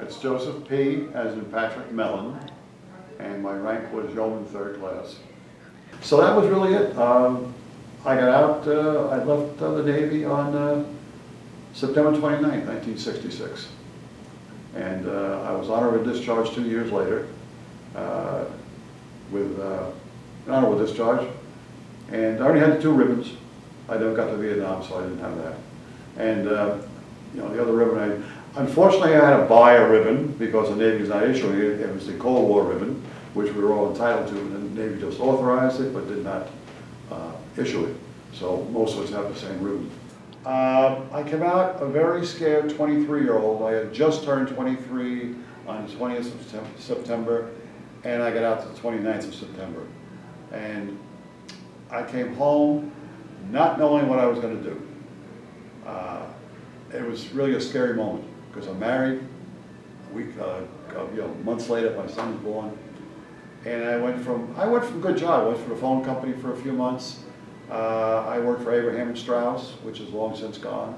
It's Joseph P., as in Patrick Mellen, and my rank was yeoman third class. So that was really it. I got out, I left the Navy on September 29, 1966. And I was honorable discharge 2 years later with an honorable discharge. And I already had the 2 ribbons. I never got to Vietnam, so I didn't have that. And you know, the other ribbon, unfortunately I had to buy a ribbon because the Navy was not issuing it. It was the Cold War ribbon, which we were all entitled to, and the Navy just authorized it but did not issue it. So most of us have the same ribbon. I came out a very scared 23-year-old. I had just turned 23 on the 20th of September, and I got out to the 29th of September. And I came home not knowing what I was going to do. It was really a scary moment because I'm married. A week, months later, my son was born, and I went from good job. I went for the phone company for a few months. I worked for Abraham and Strauss, which is long since gone.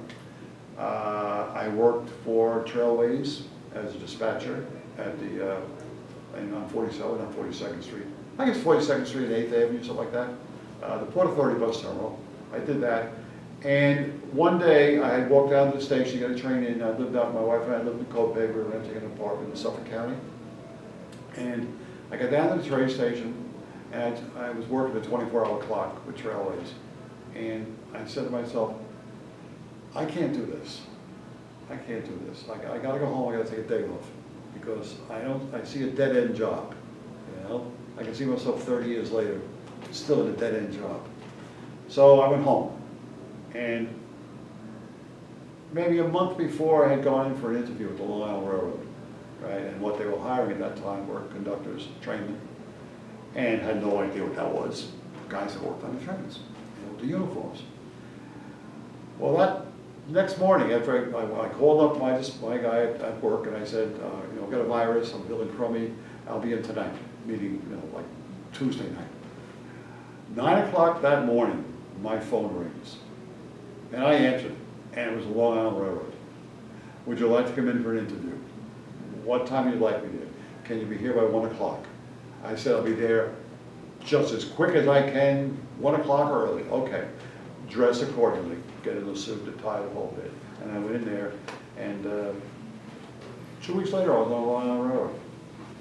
I worked for Trailways as a dispatcher at the on 42nd Street. I think it's 42nd Street and 8th Avenue, something like that. The Port Authority bus terminal. I did that. And one day I had walked down to the station to get a train in. I lived out, my wife and I lived in Copiague. We were renting an apartment in Suffolk County. And I got down to the train station, and I was working the 24-hour clock with Trailways. And I said to myself, I can't do this. I can't do this. I got to go home. I got to take a day off because I see a dead-end job. You know, I can see myself 30 years later still in a dead-end job. So I went home. And maybe a month before, I had gone in for an interview with the Long Island Railroad, right? And what they were hiring at that time were conductors, trainmen, and had no idea what that was. Guys that worked on the trains, the uniforms. Well, that next morning, after I called up my guy at work, and I said, I've got a virus, I'm feeling crummy, I'll be in tonight, meeting, like Tuesday night. 9 o'clock that morning, my phone rings. And I answered, and it was the Long Island Railroad. Would you like to come in for an interview? What time would you like me there? Can you be here by 1 o'clock? I said, I'll be there just as quick as I can, 1 o'clock early. Okay, dress accordingly, get in a suit, a tie, the whole bit. And I went in there, and 2 weeks later, I was on the Long Island Railroad.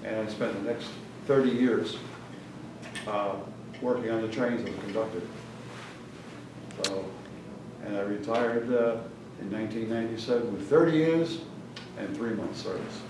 And I spent the next 30 years working on the trains as a conductor. So, and I retired in 1997 with 30 years and 3 months service.